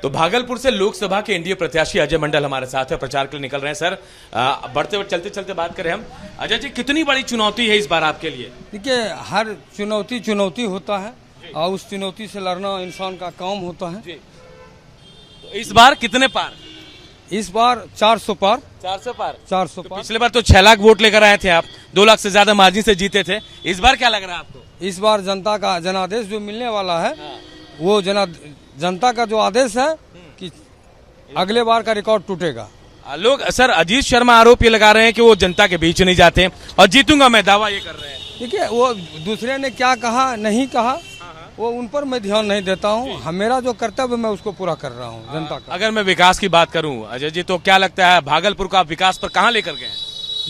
तो भागलपुर से लोकसभा के एनडीए प्रत्याशी अजय मंडल हमारे साथ है, प्रचार के लिए निकल रहे हैं। सर बढ़ते चलते चलते बात करें हम, अजय जी कितनी बड़ी चुनौती है इस बार आपके लिए? देखिए, हर चुनौती होता है और उस चुनौती से लड़ना इंसान का काम होता है। तो इस बार कितने पार? इस बार 400 पार। 400 पार। 400 तो पार। पिछले बार तो 6 लाख वोट लेकर आए थे आप, 2 लाख से ज्यादा मार्जिन से जीते थे। इस बार क्या लग रहा है आपको? इस बार जनता का जनादेश जो मिलने वाला है, वो जनता का जो आदेश है कि अगले बार का रिकॉर्ड टूटेगा। लोग सर अजीत शर्मा आरोप ये लगा रहे हैं कि वो जनता के बीच नहीं जाते और जीतूंगा मैं, दावा ये कर रहे हैं। देखिए, वो दूसरे ने क्या कहा नहीं कहा, वो उन पर मैं ध्यान नहीं देता हूँ। मेरा जो कर्तव्य मैं उसको पूरा कर रहा हूँ जनता का। अगर मैं विकास की बात करूँ अजय जी, तो क्या लगता है भागलपुर का विकास पर कहाँ लेकर गए?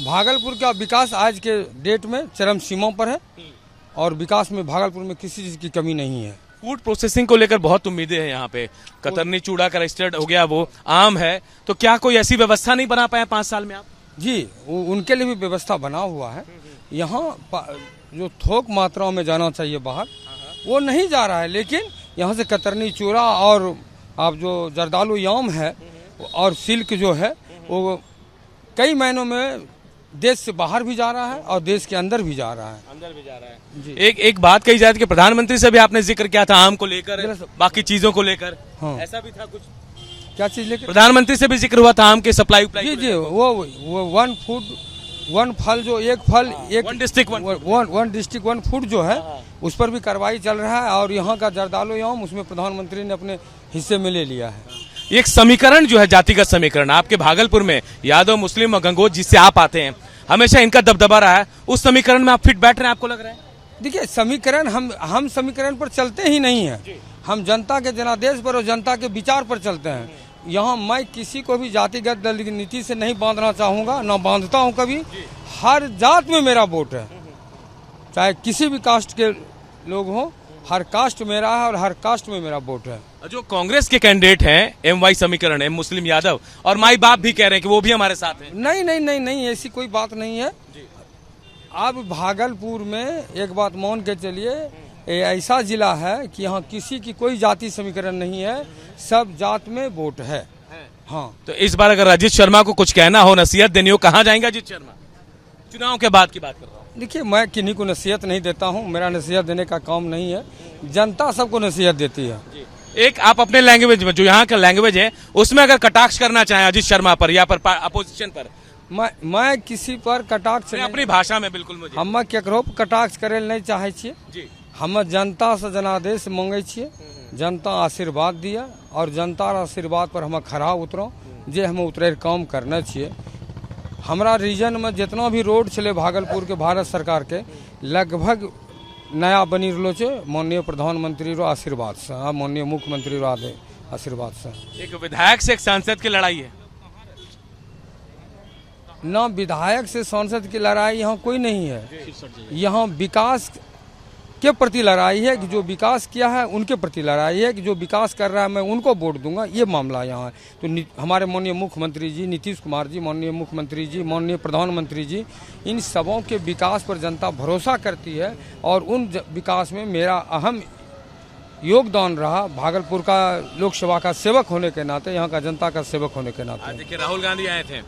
भागलपुर का विकास आज के डेट में चरम सीमा पर है और विकास में भागलपुर में किसी चीज की कमी नहीं है। फूड प्रोसेसिंग को लेकर बहुत उम्मीदें हैं यहाँ पे। कतरनी चूड़ा का रजिस्टर्ड हो गया, वो आम है, तो क्या कोई ऐसी व्यवस्था नहीं बना पाया 5 साल में आप? जी, उनके लिए भी व्यवस्था बना हुआ है। यहाँ जो थोक मात्राओं में जाना चाहिए बाहर, वो नहीं जा रहा है, लेकिन यहाँ से कतरनी चूड़ा और आप जो जर्दालू याम है और सिल्क जो है, वो कई महीनों में देश से बाहर भी जा रहा है और देश के अंदर भी जा रहा है। जी। एक बात कही जाए कि प्रधानमंत्री से भी आपने जिक्र किया था आम को लेकर, बाकी चीजों को लेकर। हाँ। ऐसा भी था कुछ? क्या चीज लेकर? प्रधानमंत्री से भी जिक्र हुआ था आम के सप्लाई। जी, वो वन फल जो एक फल एक वन डिस्ट्रिक्ट वन फूड जो है, उस पर भी कार्रवाई चल रहा है और यहाँ का जर्दालू याम उसमें प्रधानमंत्री ने अपने हिस्से में ले लिया है। एक समीकरण जो है जातिगत समीकरण आपके भागलपुर में, यादव मुस्लिम और गंगोत जिससे आप आते हैं, हमेशा इनका दबदबा रहा है, उस समीकरण में आप फिट बैठ रहे हैं, आपको लग रहा है? देखिए, समीकरण हम समीकरण पर चलते ही नहीं है। हम जनता के जनादेश पर और जनता के विचार पर चलते हैं। यहाँ मैं किसी को भी जातिगत दल की नीति से नहीं बांधना चाहूंगा, ना बांधता हूँ कभी। हर जात में मेरा वोट है, चाहे किसी भी कास्ट के लोग हों, हर कास्ट मेरा है और हर कास्ट में मेरा वोट है। जो कांग्रेस के कैंडिडेट हैं MY समीकरण है, मुस्लिम यादव और माई बाप भी कह रहे हैं कि वो भी हमारे साथ हैं। नहीं नहीं नहीं नहीं, ऐसी कोई बात नहीं है। अब भागलपुर में एक बात मान के चलिए, ऐसा जिला है कि यहाँ किसी की कोई जाति समीकरण नहीं है, सब जात में वोट है। हाँ, तो इस बार अगर अजीत शर्मा को कुछ कहना हो, नसीहत देनी हो, कहाँ जाएंगे अजीत शर्मा? चुनाव के बाद की बात कर रहा हूँ। देखिए, मैं किन्हीं को नसीहत नहीं देता हूँ, मेरा नसीहत देने का काम नहीं है। जनता सबको नसीहत देती है। एक आप अपने लैंग्वेज में, जो यहाँ का लैंग्वेज है, उसमें अगर कटाक्ष करना चाहें अजीत शर्मा पर या पर अपोजिशन पर? मैं किसी पर कटाक्ष अपनी भाषा में बिल्कुल मुझे हम केकरो कटाक्ष करे नहीं चाहे छिए। हम जनता से जनादेश मांगे छिए, जनता आशीर्वाद दिया और जनता आशीर्वाद पर हम खड़ा उतरो, जे हम उतरे काम करना चाहिए। हमारा रीजन में जितना भी रोड चले भागलपुर के भारत सरकार के, लगभग नया बनी रहो छे माननीय प्रधानमंत्री रो आशीर्वाद से, माननीय मुख्यमंत्री रो आशीर्वाद से। एक विधायक से एक सांसद की लड़ाई है ना, विधायक से सांसद की लड़ाई यहाँ कोई नहीं है। यहाँ विकास के प्रति लड़ाई है कि जो विकास किया है उनके प्रति लड़ाई है कि जो विकास कर रहा है मैं उनको वोट दूंगा, ये मामला यहाँ है। तो हमारे माननीय मुख्यमंत्री जी नीतीश कुमार जी, माननीय मुख्यमंत्री जी, माननीय प्रधानमंत्री जी, इन सबों के विकास पर जनता भरोसा करती है और उन विकास में मेरा अहम योगदान रहा। भागलपुर का लोकसभा का सेवक होने के नाते, यहाँ का जनता का सेवक होने के नाते। देखिए, राहुल गांधी आए थे,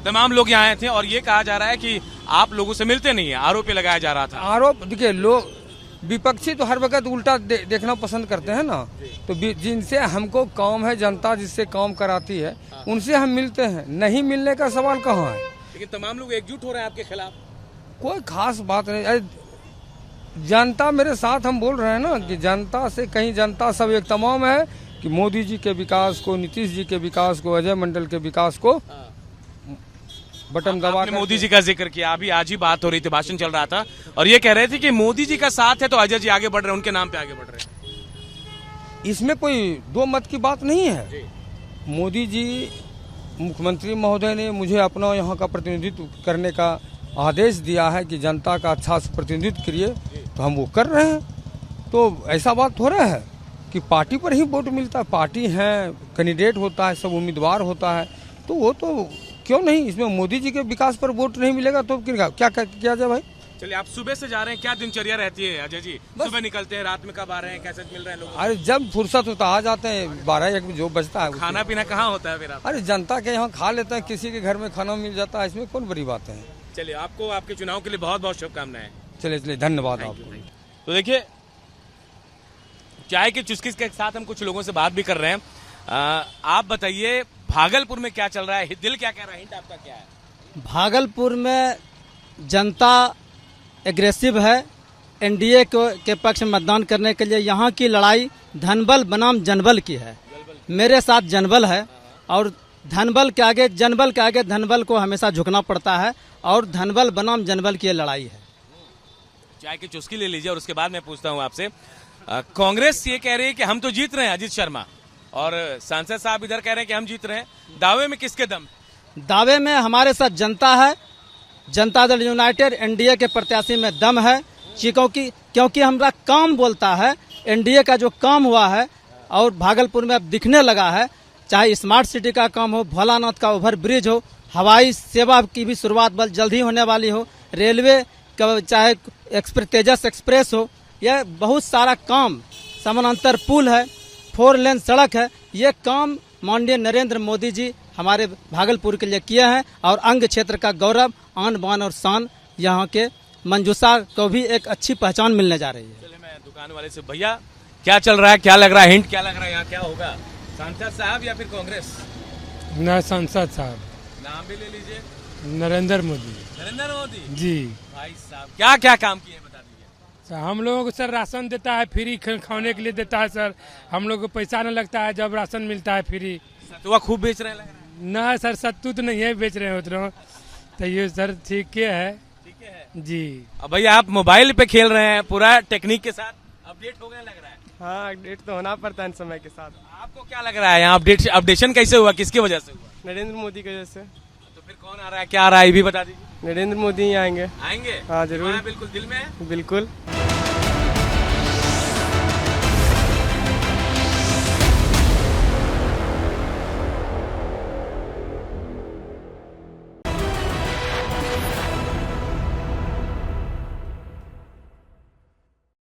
तमाम लोग यहाँ आए थे और ये कहा जा रहा है कि आप लोगों से मिलते नहीं है, आरोप लगाया जा रहा था। आरोप, देखिए, लोग विपक्षी तो हर वक्त उल्टा देखना पसंद करते हैं ना। तो जिनसे हमको काम है, जनता जिससे काम कराती है, उनसे हम मिलते हैं। नहीं मिलने का सवाल कहाँ है? लेकिन तमाम लोग एकजुट हो रहे हैं आपके खिलाफ। कोई खास बात नहीं। अरे जनता मेरे साथ, हम बोल रहे हैं ना कि जनता से कहीं जनता सब एक तमाम है कि मोदी जी के विकास को, नीतीश जी के विकास को, अजय मंडल के विकास को बटन दबा। मोदी जी का जिक्र किया, अभी आज ही बात हो रही थी, भाषण चल रहा था और ये कह रहे थे कि मोदी जी का साथ है तो अजय जी आगे बढ़ रहे हैं, उनके नाम पे आगे बढ़ रहे हैं। इसमें कोई दो मत की बात नहीं है। मोदी जी मुख्यमंत्री महोदय ने मुझे अपना यहाँ का प्रतिनिधित्व करने का आदेश दिया है कि जनता का अच्छा से प्रतिनिधित्व करिए, तो हम वो कर रहे हैं। तो ऐसा बात हो रहा है कि पार्टी पर ही वोट मिलता है, पार्टी है, कैंडिडेट होता है, सब उम्मीदवार होता है, तो वो तो क्यों नहीं। इसमें मोदी जी के विकास पर वोट नहीं मिलेगा तो क्या किया जाए भाई? चलिए, आप सुबह से जा रहे हैं, क्या दिनचर्या रहती है अजय जी? सुबह निकलते हैं, रात में कब आ रहे हैं, कैसे मिल रहे हैं लोगों अरे जब फुर्सत होता आ जाते हैं, 12-1 जो बजता है। को? खाना पीना कहाँ होता है फिर आप? अरे जनता के यहाँ खा लेते हैं, किसी के घर में खाना मिल जाता है, इसमें कौन बड़ी बात है। चलिए, आपको आपके चुनाव के लिए बहुत बहुत शुभकामनाएं। चलिए धन्यवाद आपको। तो देखिए, चाय की चुस्की के साथ हम कुछ लोगों से बात भी कर रहे हैं। आप बताइए, भागलपुर में क्या चल रहा है, दिल क्या कह रहा है, हिंट आपका क्या है? भागलपुर में जनता एग्रेसिव है। एनडीए के पक्ष में मतदान करने के लिए यहाँ की लड़ाई धनबल बनाम जनबल की है। मेरे साथ जनबल है और जनबल के आगे धनबल को हमेशा झुकना पड़ता है और धनबल बनाम जनबल की ये लड़ाई है। चाय की चुस्की ले लीजिए और उसके बाद मैं पूछता हूँ आपसे। कांग्रेस ये कह रही है कि हम तो जीत रहे हैं, अजीत शर्मा, और सांसद साहब इधर कह रहे हैं कि हम जीत रहे हैं। दावे में किसके दम? दावे में हमारे साथ जनता है। जनता दल यूनाइटेड एनडीए के प्रत्याशी में दम है, क्योंकि हमारा काम बोलता है। एनडीए का जो काम हुआ है और भागलपुर में अब दिखने लगा है, चाहे स्मार्ट सिटी का काम हो, भोलानाथ का ओवर ब्रिज हो, हवाई सेवा की भी शुरुआत जल्द ही होने वाली हो, रेलवे का चाहे तेजस एक्सप्रेस हो, यह बहुत सारा काम, समानांतर पुल है, 4 लेन सड़क है, ये काम माननीय नरेंद्र मोदी जी हमारे भागलपुर के लिए किए हैं और अंग क्षेत्र का गौरव, आन बान और शान यहाँ के मंजूषा को भी एक अच्छी पहचान मिलने जा रही है। चलिए, मैं दुकान वाले से, भैया क्या चल रहा है, क्या लग रहा है, हिंट क्या लग रहा है, यहाँ क्या होगा? सांसद साहब या फिर कांग्रेस? न सांसद साहब, नाम भी ले लीजिए। नरेंद्र मोदी नरेंद्र मोदी जी। भाई साहब, क्या क्या काम किए बता दीजिए। सर, हम लोगों को सर राशन देता है, फ्री खाने के लिए देता है सर। हम लोग को पैसा न लगता है जब राशन मिलता है फ्री। सतुआ खूब बेच रहे हैं लग रहा है। न सर, सत्तू तो नहीं है बेच रहे हैं उतना, तो ये सर ठीक है जी। अब भैया, आप मोबाइल पे खेल रहे हैं, पूरा टेक्निक के साथ अपडेट हो गए लग रहा है। हाँ, अपडेट तो होना पड़ता है समय के साथ। आपको क्या लग रहा है यहाँ अपडेशन कैसे हुआ, किसकी वजह से हुआ? नरेंद्र मोदी की वजह से। तो फिर कौन आ रहा है, क्या आ रहा है, ये भी बता दीजिए। नरेंद्र मोदी ही आएंगे। आएंगे? हाँ, जरूर। हमारा बिल्कुल दिल में है। बिल्कुल।